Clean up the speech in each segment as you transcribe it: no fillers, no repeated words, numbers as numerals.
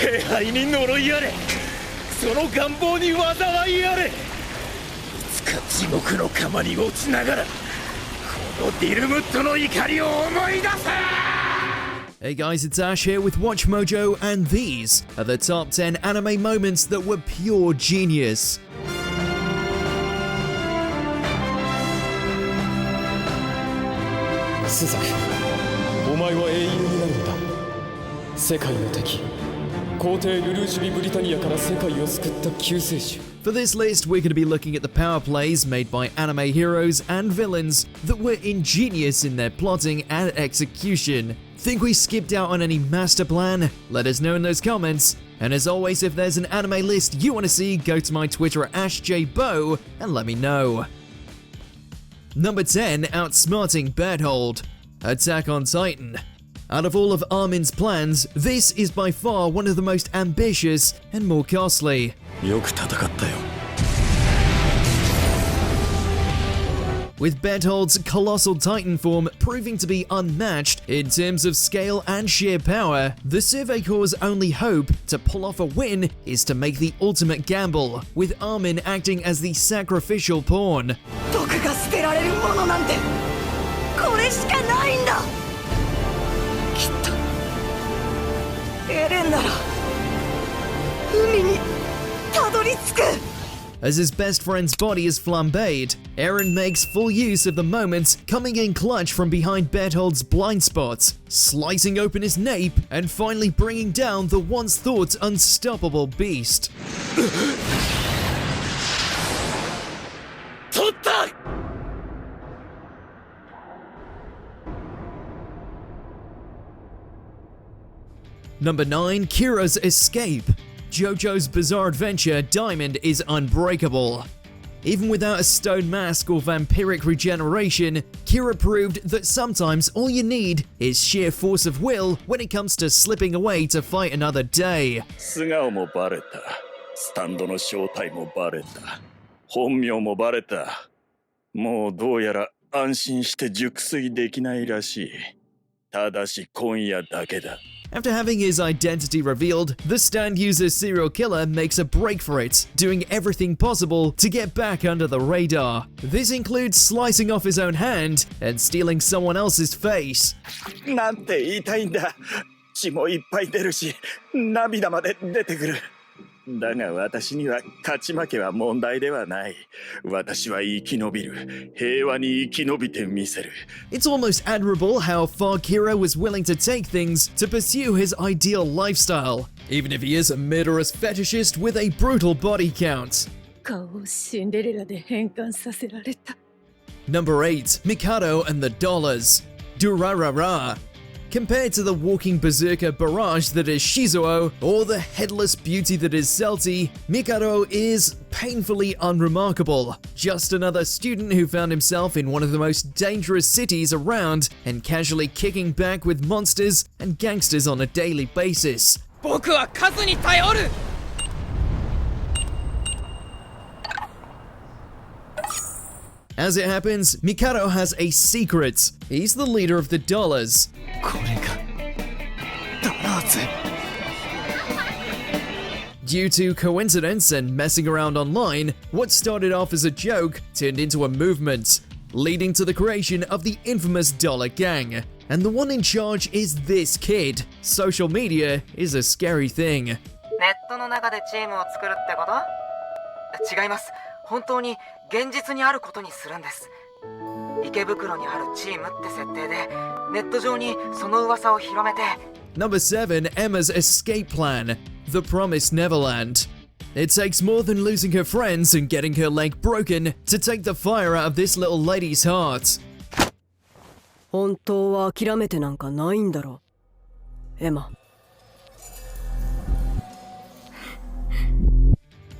気配に呪いあれ、その願望に災いあれ。いつか地獄の釜に落ちながらこのディルムットの怒りを思い出せ。 Hey guys, it's Ash here with WatchMojo, and these are the top 10 anime moments that were pure genius. Suzaku, お前は英雄になるのだ。世界の敵、皇帝ルルーシュビ・ブリタニアから世界を救った救世主。 For this list, we're going to be looking at the power plays made by anime heroes and villains that were ingenious in their plotting and execution. Think we skipped out on any master plan? Let us know in those comments. And as always, if there's an anime list you want to see, go to my Twitter at AshJBo and let me know. Number 10, outsmarting Berthold. Attack on Titan. Out of all of Armin's plans, this is by far one of the most ambitious and more costly. よく戦ったよ。 With Berthold's colossal Titan form proving to be unmatched in terms of scale and sheer power, the Survey Corps' only hope to pull off a win is to make the ultimate gamble, with Armin acting as the sacrificial pawn. 毒が捨てられるものなんてこれしかないんだ。きっとエレンなら海にたどり着く。 As his best friend's body is flambéed, Eren makes full use of the moment, coming in clutch from behind Berthold's blind spots, slicing open his nape, and finally bringing down the once thought unstoppable beast. 取った! Number 9, Kira's escape. JoJo's bizarre adventure, Diamond, is unbreakable. Even without a stone mask or vampiric regeneration, Kira proved that sometimes all you need is sheer force of will when it comes to slipping away to fight another day. 素顔もバレた。スタンドの正体もバレた。本名もバレた。もうどうやら安心して熟睡できないらしい。ただし今夜だけだ。 After having his identity revealed, the stand user serial killer makes a break for it, doing everything possible to get back under the radar. This includes slicing off his own hand and stealing someone else's face. なんて言いたいんだ。血もいっぱい出るし、涙まで出てくる。だが私には勝ち負けは問題ではない。私は生き延びる。平和に生き延びてみせる。 It's almost admirable how far Kira was willing to take things to pursue his ideal lifestyle, even if he is a murderous fetishist with a brutal body count. 顔をシンデレラで変換させられた。 Number 8, Mikado and the Dollars. Durarara. Compared to the walking berserker barrage that is Shizuo, or the headless beauty that is Celti, Mikado is painfully unremarkable. Just another student who found himself in one of the most dangerous cities around and casually kicking back with monsters and gangsters on a daily basis. 僕は数に頼る。 As it happens, Mikado has a secret. He's the leader of the Dollars. これがダラーズ。 Due to coincidence and messing around online, what started off as a joke turned into a movement, leading to the creation of the infamous Dollar Gang. And the one in charge is this kid. Social media is a scary thing. ネットの中でチームを作るってこと？違います。本当に現実にあることにするんです。池袋にあるチームって設定で、ネット上にその噂を広めて。 Number 7, Emma's escape plan, The Promised Neverland. It takes more than losing her friends and getting her leg broken to take the fire out of this little lady's heart. 本当は諦めてなんかないんだろう、エマ。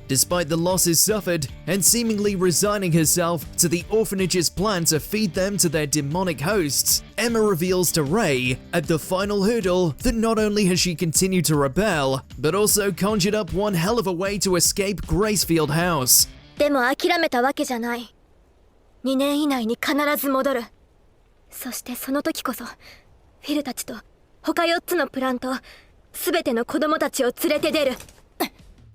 Despite the losses suffered and seemingly resigning herself to the orphanage's plan to feed them to their demonic hosts, Emma reveals to Ray at the final hurdle that not only has she continued to rebel, but also conjured up one hell of a way to escape Gracefield House. でも諦めたわけじゃない。2年以内に必ず戻る。そしてその時こそ、フィルたちと他4つのプランと全ての子供たちを連れて出る。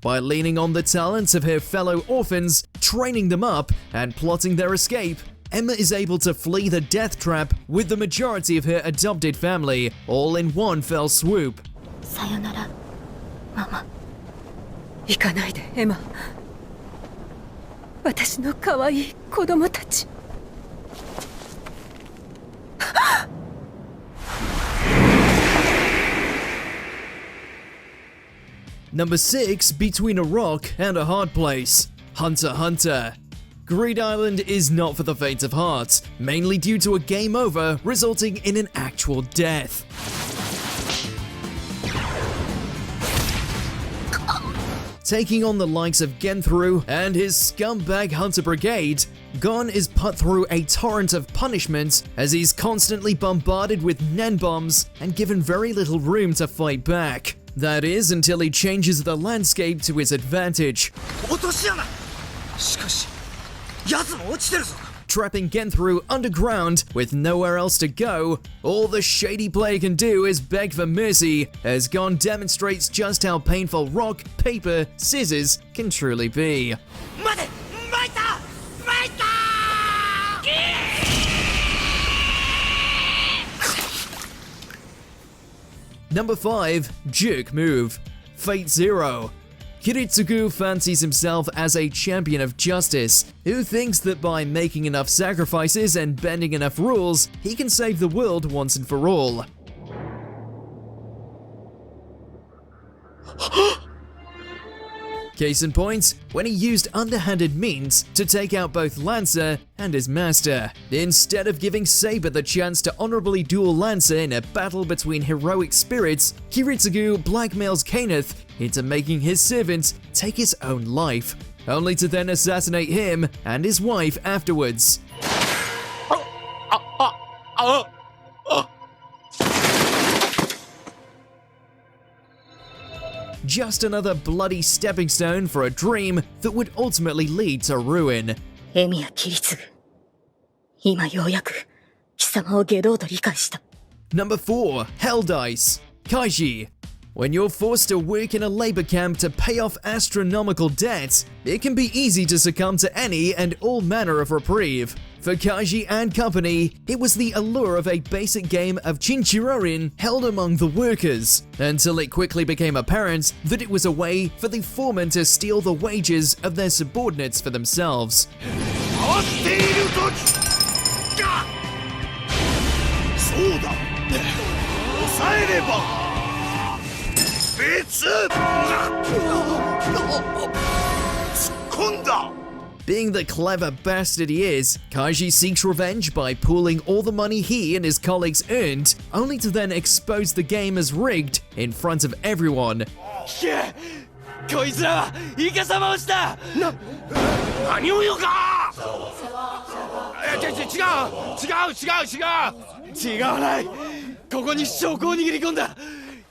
By leaning on the talents of her fellow orphans, training them up, and plotting their escape, Emma is able to flee the death trap with the majority of her adopted family, all in one fell swoop. さよなら、ママ。行かないでエマ。私の可愛い子供たち。Number 6, Between a Rock and a Hard Place. Hunter x Hunter. Greed Island is not for the faint of heart, mainly due to a game over resulting in an actual death. Taking on the likes of Genthru and his scumbag Hunter Brigade, Gon is put through a torrent of punishment as he's constantly bombarded with Nen bombs and given very little room to fight back. That is, until he changes the landscape to his advantage, 落とし穴。しかし、奴も落ちてるぞ。 trapping Genthru underground with nowhere else to go. All the shady player can do is beg for mercy, as Gon demonstrates just how painful rock, paper, scissors can truly be. 待て、参った、参った。 Number 5, Jerk Move. Fate Zero. Kiritsugu fancies himself as a champion of justice, who thinks that by making enough sacrifices and bending enough rules, he can save the world once and for all. Case in point, when he used underhanded means to take out both Lancer and his master. Instead of giving Saber the chance to honorably duel Lancer in a battle between heroic spirits, Kiritsugu blackmails Kaneth into making his servant take his own life, only to then assassinate him and his wife afterwards. Just another bloody stepping stone for a dream that would ultimately lead to ruin. エミやキリツグ。今ようやく貴様を下道と理解した。 Number 4, Hell Dice. Kaiji. When you're forced to work in a labor camp to pay off astronomical debts, it can be easy to succumb to any and all manner of reprieve. For Kaiji and company, it was the allure of a basic game of Chinchirorin held among the workers, until it quickly became apparent that it was a way for the foremen to steal the wages of their subordinates for themselves. 合っている時か。そうだ。抑えれば。別。突っ込んだ。 Being the clever bastard he is, Kaiji seeks revenge by pooling all the money he and his colleagues earned, only to then expose the game as rigged in front of everyone. 聞け、こいつらはイカサマをした。何をよか。違わない。ここに証拠を握り込んだ。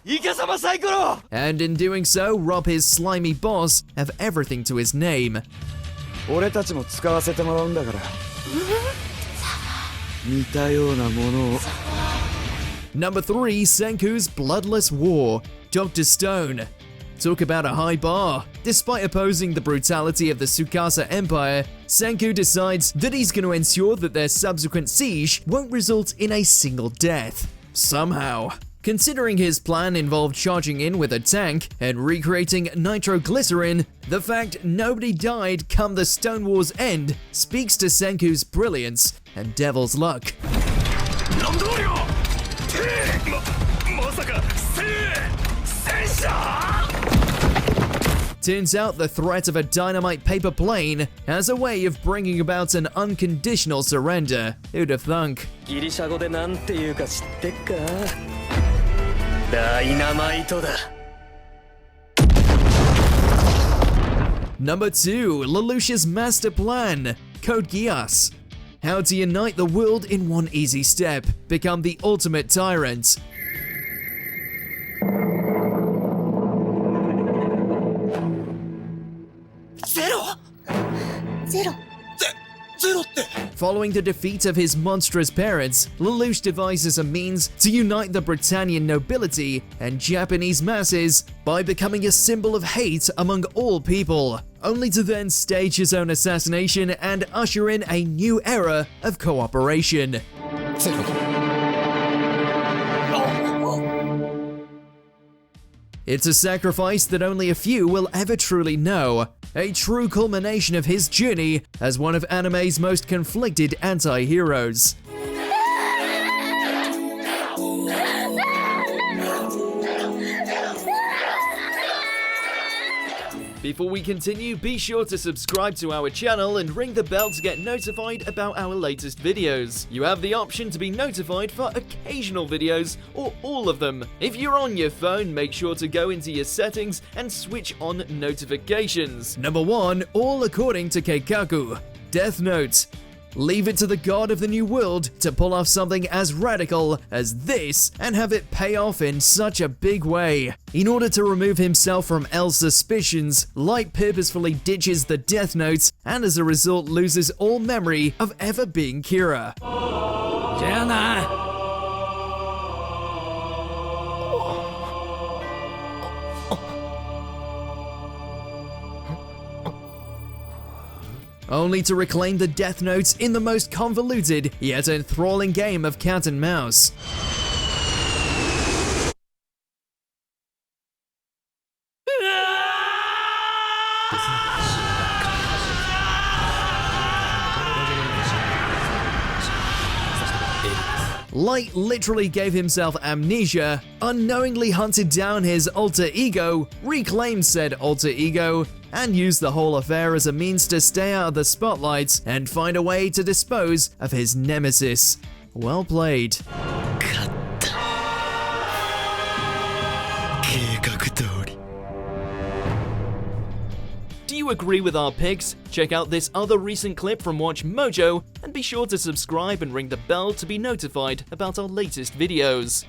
イカサマサイコロ。 And in doing so, rob his slimy boss of everything to his name. 俺たちも使わせてもらうんだから。似たようなものを。 Number 3, Senku's Bloodless War. Dr. Stone. Talk about a high bar. Despite opposing the brutality of the Tsukasa Empire, Senku decides that he's going to ensure that their subsequent siege won't result in a single death. Somehow. Considering his plan involved charging in with a tank and recreating nitroglycerin, the fact nobody died come the Stone War's end speaks to Senku's brilliance and devil's luck. Turns out the threat of a dynamite paper plane has a way of bringing about an unconditional surrender. Who'd have thunk? ギリシャ語でなんて言うか知ってっか？ダイナマイトだ。 Number 2, Lelouch's Master Plan. Code Geass. How to unite the world in one easy step. Become the ultimate tyrant. ゼロ。ゼロ。ゼロって Following the defeat of his monstrous parents, Lelouch devises a means to unite the Britannian nobility and Japanese masses by becoming a symbol of hate among all people, only to then stage his own assassination and usher in a new era of cooperation. It's a sacrifice that only a few will ever truly know, a true culmination of his journey as one of anime's most conflicted anti-heroes. Before we continue, be sure to subscribe to our channel and ring the bell to get notified about our latest videos. You have the option to be notified for occasional videos or all of them. If you're on your phone, make sure to go into your settings and switch on notifications. Number 1, all according to Keikaku. Death Note. Leave it to the god of the new world to pull off something as radical as this and have it pay off in such a big way. In order to remove himself from L's suspicions, Light purposefully ditches the Death Note and as a result loses all memory of ever being Kira. Only to reclaim the Death Notes in the most convoluted yet enthralling game of cat and mouse. Light literally gave himself amnesia, unknowingly hunted down his alter ego, reclaimed said alter ego, and used the whole affair as a means to stay out of the spotlight and find a way to dispose of his nemesis. Well played. Do you agree with our picks? Check out this other recent clip from WatchMojo and be sure to subscribe and ring the bell to be notified about our latest videos.